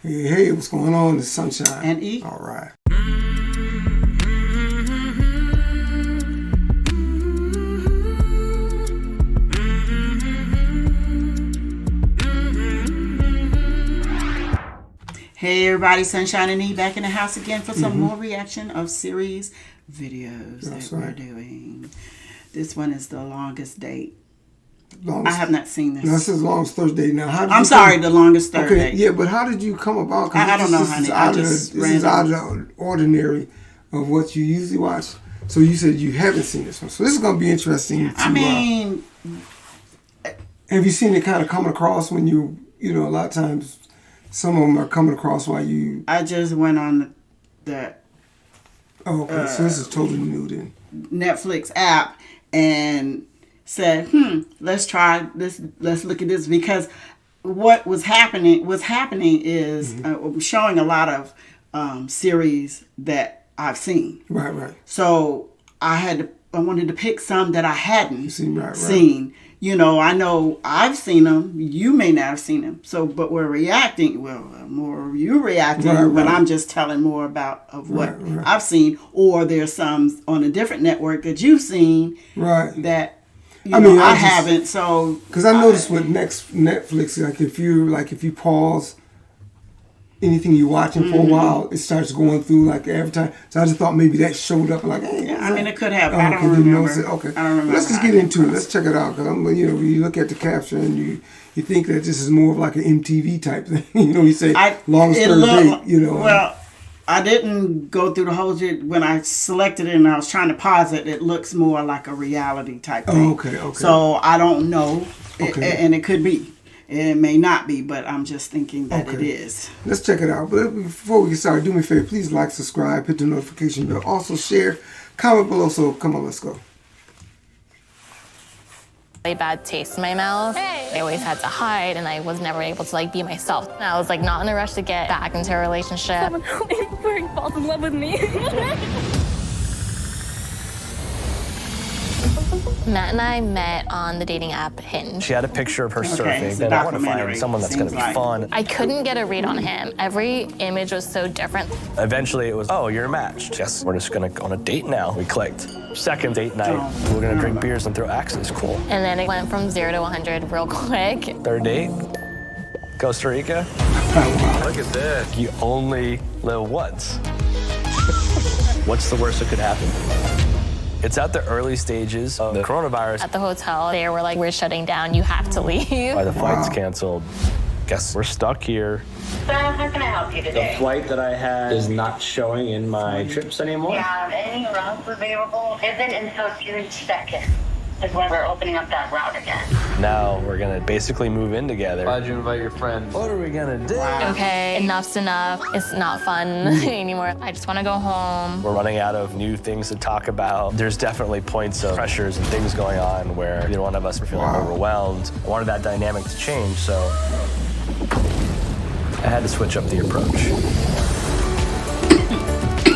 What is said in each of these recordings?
Hey, what's going on? It's Sunshine. And E. All right. Hey everybody, Sunshine and E back in the house again for some more reaction of series videos we're doing. This one is The Longest Date. I have not seen this. No, this is The Longest Third Date. Now, how did I'm sorry, The Longest Third Date. Yeah, but how did you come about? I don't know, honey. This is out of the ordinary of what you usually watch. So you said you haven't seen this one. So this is going to be interesting. I mean... have you seen it kind of coming across when you know, a lot of times some of them are coming across while you... I just went on the... Oh, okay. So this is totally new then. Netflix app and said, let's try this, let's look at this, because what's happening is showing a lot of series that I've seen. Right. So I wanted to pick some that I hadn't seen. You know, I know I've seen them. You may not have seen them. So, but we're reacting. Well, more you reacting, but I'm just telling more about what I've seen. Or there's some on a different network that you've seen. That I haven't. So, because I noticed with Netflix, if you pause anything you're watching for a while, it starts going through like every time. So I just thought maybe that showed up like, hey, yeah, I mean, it could have. I don't remember. Okay, I don't remember. Let's just get into it. Let's check it out. Because when you look at the caption, you think that this is more of like an MTV type thing. You say Longest Third Date. Well, I didn't go through the whole shit. When I selected it and I was trying to pause it, it looks more like a reality type thing. Okay. So I don't know, and it could be. It may not be, but I'm just thinking that it is. Let's check it out. But before we get started, do me a favor. Please like, subscribe, hit the notification bell. Also share, comment below. So come on, let's go. Really bad taste in my mouth. I always had to hide, and I was never able to be myself. And I was not in a rush to get back into a relationship. Someone falls in love with me. Matt and I met on the dating app Hinge. She had a picture of her surfing, and I want to find someone that's going to be fun. I couldn't get a read on him. Every image was so different. Eventually, it was, oh, you're matched. Yes, we're just going to go on a date now. We clicked. Second date night, we're going to drink beers and throw axes. Cool. And then it went from 0 to 100 real quick. Third date, Costa Rica. Look at this. You only live once. What's the worst that could happen? It's at the early stages of the coronavirus. At the hotel, they were like, we're shutting down, you have to leave. Why the flight's canceled. Guess we're stuck here. So how can I help you today? The flight that I had is not showing in my trips anymore. Do you have any routes available? Isn't until June 2nd is when we're opening up that route again. Now we're gonna basically move in together. Why'd you invite your friends? What are we gonna do? Okay, enough's enough. It's not fun anymore. I just want to go home. We're running out of new things to talk about. There's definitely points of pressures and things going on where either one of us are feeling overwhelmed. I wanted that dynamic to change, so I had to switch up the approach.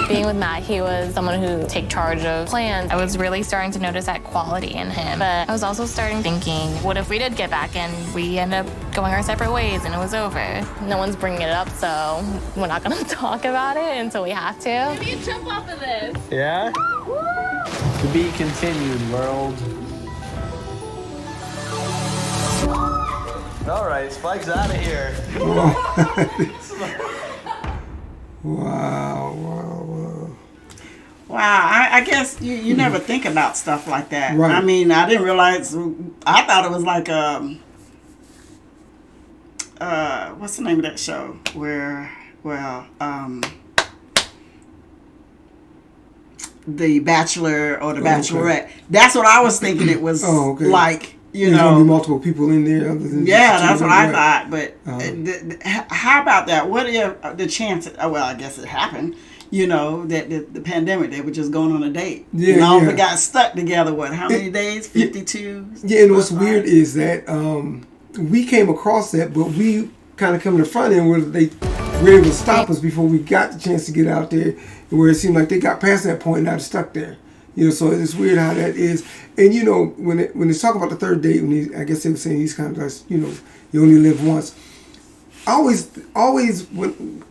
Being with Matt, he was someone who take charge of plans. I was really starting to notice that quality in him. But I was also starting thinking, what if we did get back and we end up going our separate ways and it was over? No one's bringing it up, so we're not gonna talk about it until we have to. Maybe you jump off of this. Yeah? To be continued, world. All right, Spike's out of here. Wow, I guess you never think about stuff like that. Right. I mean, I didn't realize, I thought it was like what's the name of that show? The Bachelor or the Bachelorette. That's what I was thinking it was like, you know. There's be multiple people in there other than that's what I thought. But how about that? What if the chance, well, I guess it happened, you know, that the pandemic, they were just going on a date. And all of them got stuck together, how many days? 52? Yeah, and what's weird is that we came across that, but we kind of come to the front end where they were able to stop us before we got the chance to get out there, where it seemed like they got past that point and now they're stuck there. You know, so it's weird how that is. And, you know, when they talk about the third date, I guess they were saying he's kind of like, you know, you only live once. always when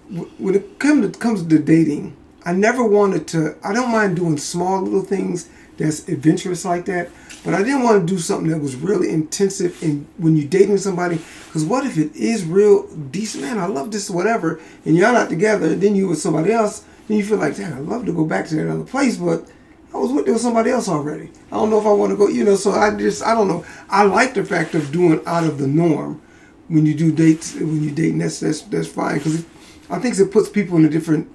it comes to dating, I never wanted to. I don't mind doing small little things that's adventurous like that, but I didn't want to do something that was really intensive. In when you're dating somebody, because what if it is real decent? Man, I love this, whatever, and y'all not together, and then you with somebody else, then you feel like, damn, I'd love to go back to that other place, but I was with somebody else already. I don't know if I want to go, So I don't know. I like the fact of doing out of the norm when you do dates. When you date, that's fine, because I think it puts people in a different.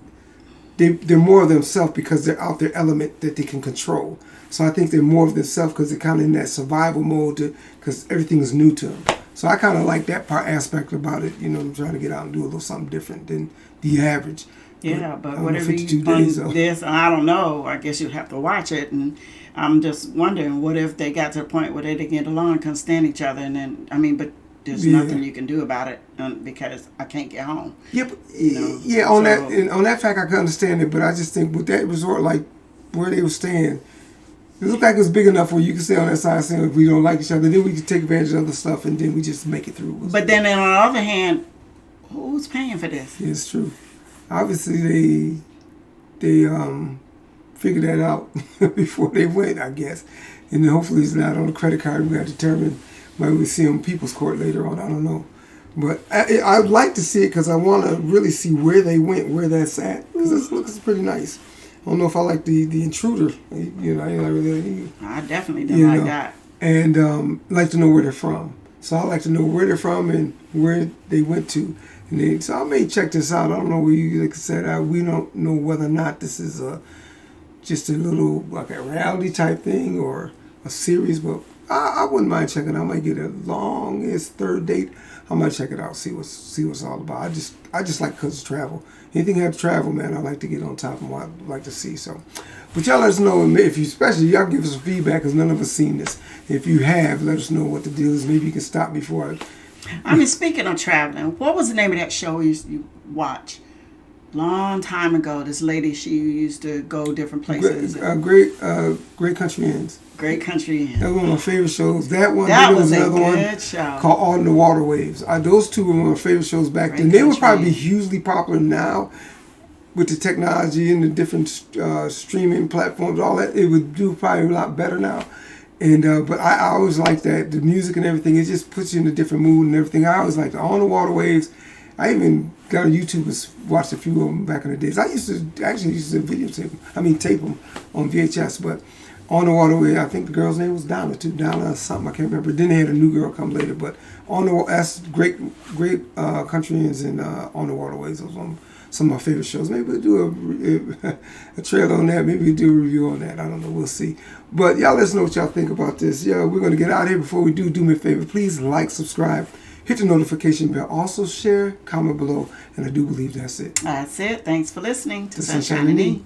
They're more of themselves because they're out their element that they can control. So I think they're more of themselves because they're kind of in that survival mode because everything is new to them. So I kind of like that aspect about it. I'm trying to get out and do a little something different than the average. Yeah, but whatever you on this, I don't know. I guess you'd have to watch it. And I'm just wondering, what if they got to the point where they didn't get along, couldn't stand each other, and then, but there's nothing you can do about it because I can't get home. Yep. On that fact, I can understand it, but I just think with that resort, like where they were staying, it looked like it was big enough where you could stay on that side saying if we don't like each other, then we could take advantage of other stuff and then we just make it through. But then on the other hand, who's paying for this? Yeah, it's true. Obviously, they figured that out before they went, I guess. And then hopefully it's not on the credit card. We got to determine. Maybe we see on People's Court later on. I don't know. But I'd like to see it because I want to really see where they went, where that's at. Because it looks pretty nice. I don't know if I like the intruder. I definitely don't like that. And like to know where they're from. So I like to know where they're from and where they went to. So I may check this out. I don't know. Like I said, we don't know whether or not this is just a little like a reality type thing or a series, but I wouldn't mind checking it out. I might get a longest third date. I might check it out, see what's all about. I just like because of travel. Anything have to travel, man, I like to get on top of what I'd like to see. So, but y'all let us know if you, especially y'all give us some feedback because none of us seen this. If you have, let us know what the deal is. Maybe you can stop before speaking of traveling, what was the name of that show you watch? Long time ago, this lady, she used to go different places. Great Country Inns. Great Country Inns. That was one of my favorite shows. That was another good show called On the Waterwaves. Those two were one of my favorite shows back then. They would probably be hugely popular now with the technology and the different streaming platforms. All that, it would do probably a lot better now. And but I always like that the music and everything. It just puts you in a different mood and everything. I always liked On the Waterwaves. I even got on YouTube and watched a few of them back in the days. I used to tape them on VHS. But On the Waterway, I think the girl's name was Donna too. Donna or something, I can't remember. Then they had a new girl come later. But that's great Country Inns and On the Waterways. Those were some of my favorite shows. Maybe we'll do a trailer on that. Maybe we'll do a review on that. I don't know. We'll see. But y'all let us know what y'all think about this. Yeah, we're going to get out of here. Before we do me a favor. Please like, subscribe, hit the notification bell. Also share, comment below. And I do believe that's it. That's it. Thanks for listening to Sunshine and E.